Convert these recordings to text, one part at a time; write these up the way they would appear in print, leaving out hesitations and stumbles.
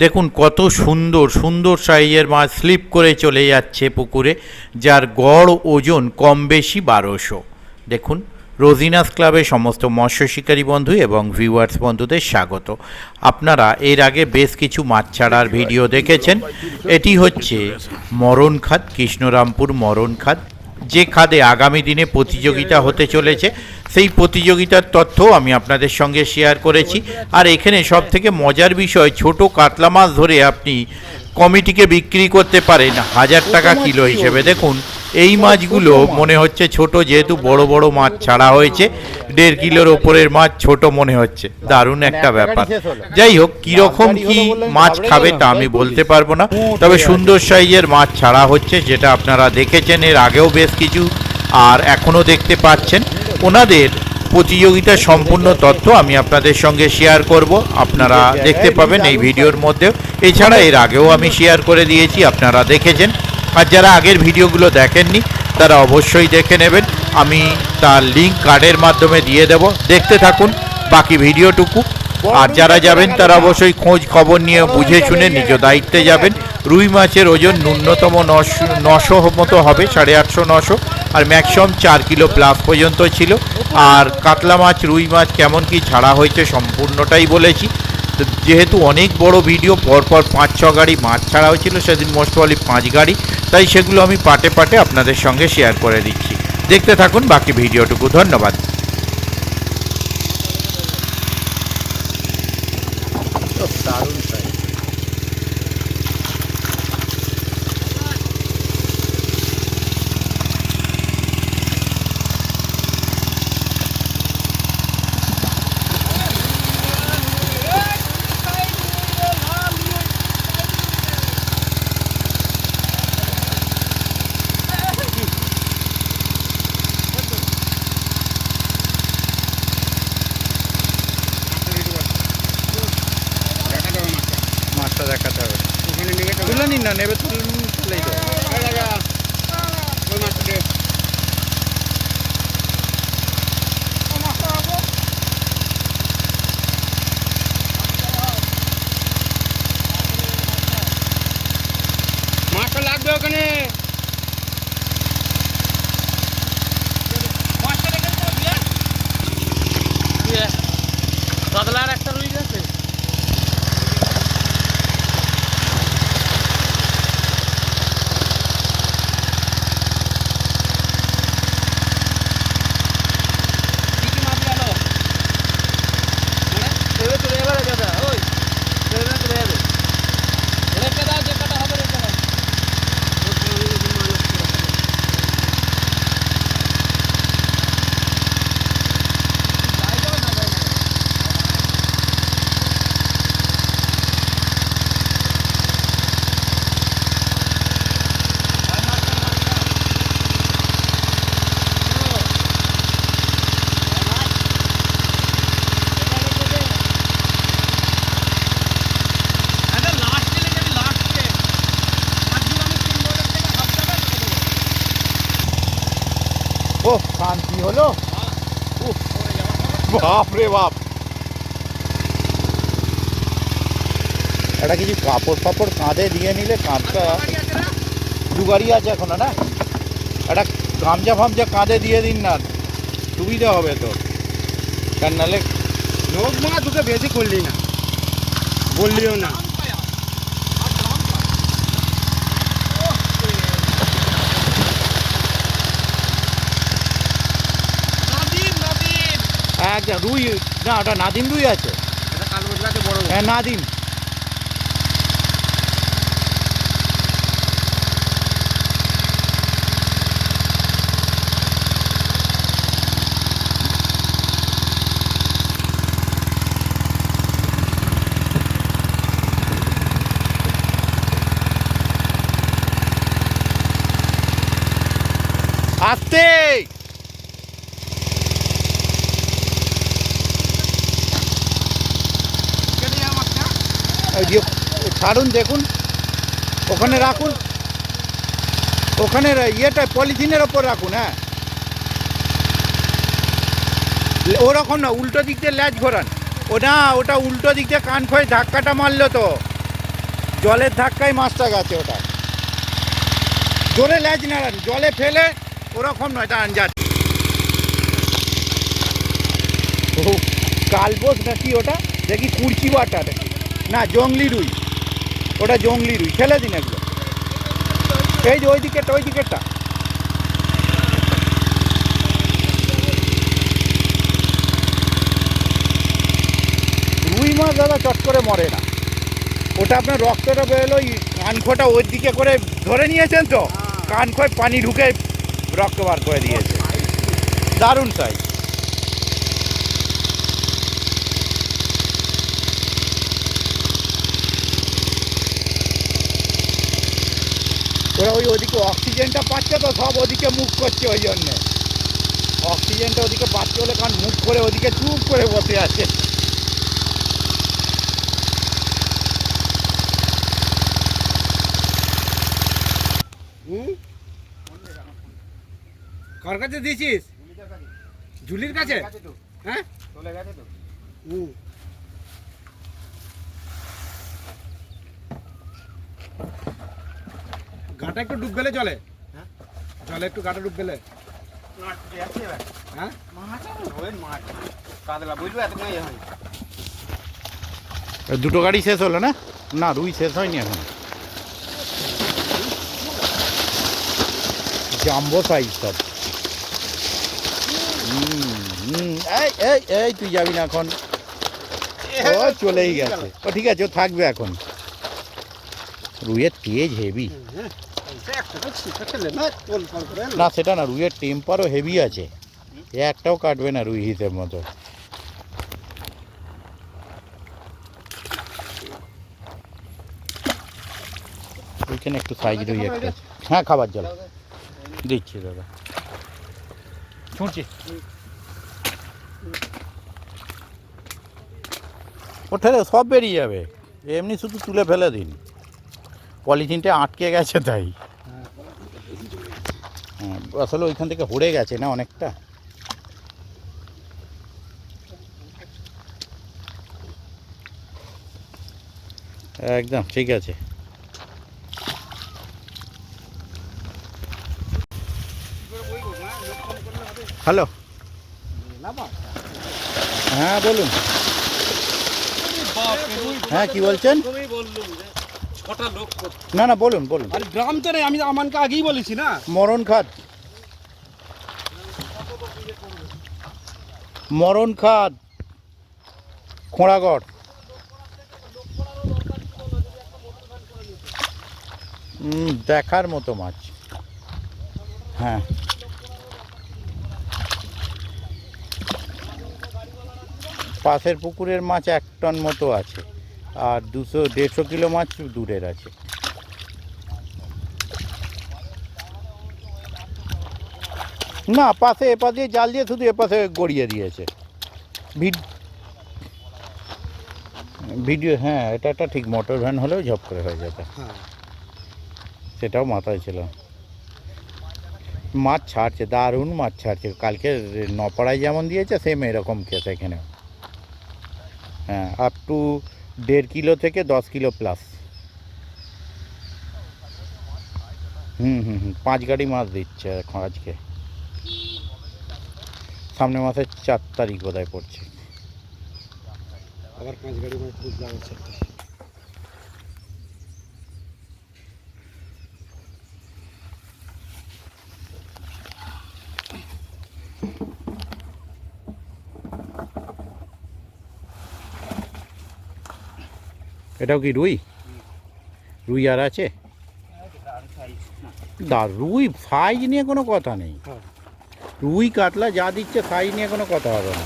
দেখুন কত সুন্দর সুন্দর সাইজের মাছ স্লিপ করে চলে যাচ্ছে পুকুরে, যার গড় ওজন কম বেশি 1200। দেখুন, রোজিনাস ক্লাবের সমস্ত মৎস্য শিকারী বন্ধু এবং ভিউয়ার্স বন্ধুদের স্বাগত। আপনারা এর আগে বেশ কিছু মাছ ছাড়ার ভিডিও দেখেছেন। এটি হচ্ছে মরণ খাদ, কৃষ্ণরামপুর মরণ খাদ, যে খাদে আগামী দিনে প্রতিযোগিতা হতে চলেছে। সেই প্রতিযোগিতার তথ্য আমি আপনাদের সঙ্গে শেয়ার করেছি। আর এখানে সবথেকে মজার বিষয়, ছোট কাতলা মাছ ধরে আপনি কমিটিকে বিক্রি করতে পারেন 1000 টাকা কিলো হিসেবে। দেখুন এই মাছগুলো মনে হচ্ছে ছোট, যেহেতু বড় বড় মাছ ছাড়া হয়েছে। 1.5 কিলোর ওপরের মাছ ছোট মনে হচ্ছে। দারুণ একটা ব্যাপার। যাই হোক, কীরকম কি মাছ খাবে তা আমি বলতে পারবো না, তবে সুন্দর সাইজের মাছ ছাড়া হচ্ছে, যেটা আপনারা দেখেছেন এর আগেও বেশ কিছু, আর এখনও দেখতে পাচ্ছেন। ওনাদের প্রতিযোগিতার সম্পূর্ণ তথ্য আমি আপনাদের সঙ্গে শেয়ার করব, আপনারা দেখতে পাবেন এই ভিডিওর মধ্যেও। এছাড়া এর আগেও আমি শেয়ার করে দিয়েছি, আপনারা দেখেছেন। আর যারা আগের ভিডিওগুলো দেখেননি তারা অবশ্যই দেখে নেবেন, আমি তার লিঙ্ক কার্ডের মাধ্যমে দিয়ে দেব। দেখতে থাকুন বাকি ভিডিওটুকু। আর যারা যাবেন তারা অবশ্যই খোঁজ খবর নিয়ে বুঝে শুনে নিজ দায়িত্বে যাবেন। রুই মাছের ওজন ন্যূনতম 900 মতো হবে, 850 900, আর ম্যাক্সিমাম 4 কিলো প্লাস পর্যন্ত ছিল। আর কাতলা মাছ, রুই মাছ কেমন কি ছাড়া হয়েছে সম্পূর্ণটাই বলেছি। যেহেতু অনেক বড় ভিডিও, পরপর 5-6 গাড়ি মাছ ছাড়া হয়েছিল, সেদিন মোস্ট প্রবাবলি 5 গাড়ি, তাই সেগুলো আমি পাটে পাটে আপনাদের সঙ্গে শেয়ার করে দিচ্ছি। দেখতে থাকুন বাকি ভিডিওটুকু। ধন্যবাদ। দারুণ সাইজ। মাছটা দেখাতে হবে, তুলে নিন না, নেবে তুলেই তো। মাছটা লাগবে ওখানে। কাতলার একটা রুই গেছে। ও শান্তি হলো, বাপ রে বাপ। একটা কিছু কাপড় ফাপড় কাঁধে দিয়ে নিলে, কাঁধটা 2 গাড়ি আছে এখনো না, একটা গামছা ফামছা কাঁধে দিয়ে দিন না, সুবিধা হবে তো। কারণ নাহলে লোক মাছ দুটো বেশি করলি না, বললিও না। একটা রুই না, ওটা নাদিম রুই আছে, হ্যাঁ নাদিম। আসতে ছাড়ুন, দেখুন ওখানে রাখুন, ওখানে ইয়েটা পলিথিনের ওপর রাখুন। হ্যাঁ, ওরকম না, উল্টো দিক দিয়ে ল্যাজ ঘোরান। ও না, ওটা উল্টো দিক দিয়ে কান খয়ে ধাক্কাটা মারলো তো। জলের ধাক্কায় মাছটা গেছে ওটা। জোরে ল্যাজ নাড়ান, জলে ফেলে ওরকম নয়, টান যাচ্ছে। ও কালবোস নাকি ওটা, দেখি কুর্চি বাটা দেখি, না জংলি রুই, ওটা জংলি রুই। ফেলে দিন একদম, এই যে ওই দিকেরটা, ওই দিকেরটা। রুই মাছ দাদা চট করে মরে না, ওটা আপনার রক্তটা বেরোলো, ওই কানখোটা ওর দিকে করে ধরে নিয়েছেন তো, কানখোয় পানি ঢুকে রক্ত বার করে দিয়েছে। দারুণ সাইজ। ওরা ওদিকে অক্সিজেনটা পাচ্ছে তো, সব ওদিকে মুখ করছে, ওই জন্যে অক্সিজেনটা ওদিকে পাচ্ছে বলে, কারণ মুখ করে ওদিকে চুপ করে বসে আছে। কার কাছে দিয়েছিস? ঝুলির কাছে? হ্যাঁ চলে গেছে তো। গাটা একটু ডুব গেলে চলে, জলে একটু গাটা ডুব গেলে। হ্যাঁ কাতলা বুঝলো এত নয় হয়। দুটো গাড়ি শেষ হলো না? না রুই শেষ হয়নি এখন। জাম্বো সাইজ সব। এই এই এই তুই যাবি না এখন, ও চলেই গেছে। ও ঠিক আছে, ও থাকবে এখন। রুইয়ের তেজ হেভি না, সেটা না, রুইয়ের টেম্পারও হেভি আছে, একটাও কাটবে না রুই হিসেব মতো। ওইখানে একটু সাইজ রুই একটা। হ্যাঁ খাবার জল দিচ্ছি দাদা, ছুঁচি। ওঠে সব বেরিয়ে যাবে, এমনি শুধু তুলে ফেলে দিন, পলিথিনটা আটকে গেছে তাই। হ্যাঁ আসলে ওইখান থেকে হড়ে গেছে না অনেকটা। একদম ঠিক আছে। হ্যালো, হ্যাঁ বলুন। হ্যাঁ কি বলছেন? না না বলুন বলুন। আরে গ্রাম তো নেই, আমি আমানকে আগেই বলেছি না। মরণ খাদ, মরণ খাদ, খোঁড়াগড়। দেখার মতো মাছ। হ্যাঁ পাশের পুকুরের মাছ 1 টন মতো আছে, আর 200-150 কিলো মাছ দূরের আছে। না পাশে এপাশ দিয়ে জাল দিয়ে শুধু এপাশে গড়িয়ে দিয়েছে। ভিডিও, হ্যাঁ এটা একটা ঠিক, মোটর ভ্যান হলেও ঝপ করে হয়ে যেত, সেটাও মাথায় ছিল। মাছ ছাড়ছে, দারুণ মাছ ছাড়ছে। কালকে নপাড়ায় যেমন দিয়েছে সেম এরকম কেস এখানে। হ্যাঁ আপ টু 1.5 কিলো থেকে 10 কিলো প্লাস। 5 গাড়ি মাছ দিচ্ছে এখন আজকে, সামনের মাসের 4 তারিখ বোধহয় পড়ছে। আবার 5 গাড়ি মাছ বুঝলাম। এটাও কি রুই? রুই আর আছে? রুই সাইজ নিয়ে কোনো কথা নেই, রুই কাতলা যা দিচ্ছে সাইজ নিয়ে কোনো কথা হবে না।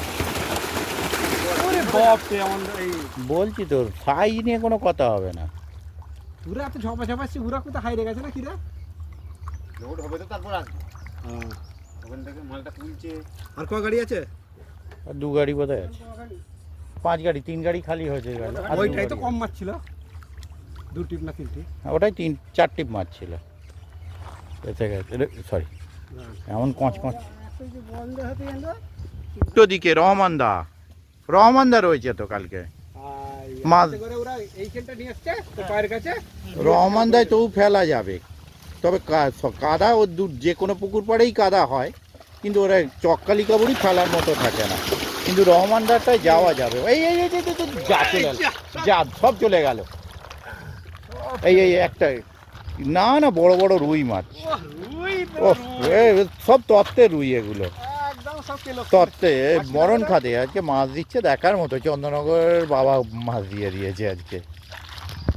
বলছি তো সাইজ নিয়ে কোনো কথা হবে না। পুরা তো ঝপা ঝপাচ্ছি, পুরা কোথায় হাইরে গেছে না কিরা? লোড হবে তো তারপর আসবে। হ্যাঁ ওখান থেকে মালটা তুলছে। আর কয় গাড়ি আছে? আর 2 গাড়ি বোধহয় আছে। 5 গাড়ি, 3 গাড়ি খালি হয়েছে। ওইটাই তো কম মাছ ছিল, 2 টিপ না 3 টিপ? ওটাই 3-4 টিপ মাছ ছিল। এসে গেছে, সরি এমন কঁচ কঁচ। উল্টো দিকে রহমান দা রয়েছে তো কালকে। মাছ করে ওরা এই খেলটা নিয়ে আসছে তো পায়ের কাছে রহমান দায় তবু ফেলা যাবে, তবে কাদা ও যে কোনো পুকুর পাড়েই কাদা হয়, কিন্তু ওরা চক্কালি কাবুরি ফেলার মতো থাকে না, কিন্তু রহমান দারটায় যাওয়া যাবে। এই এই এই এই, এই, এই, যা চলে গেল, যা সব চলে গেল। এই এই একটা না না বড় বড় রুই মাছ, রুই ও সব তত্ত্বে রুই এগুলো, একদম সব কিলো তত্ত্বে মরণ খাদে। আজকে মাছ দিচ্ছে দেখার মতো, চন্দ্রনগরের বাবা মাছ দিয়ে দিয়েছে আজকে।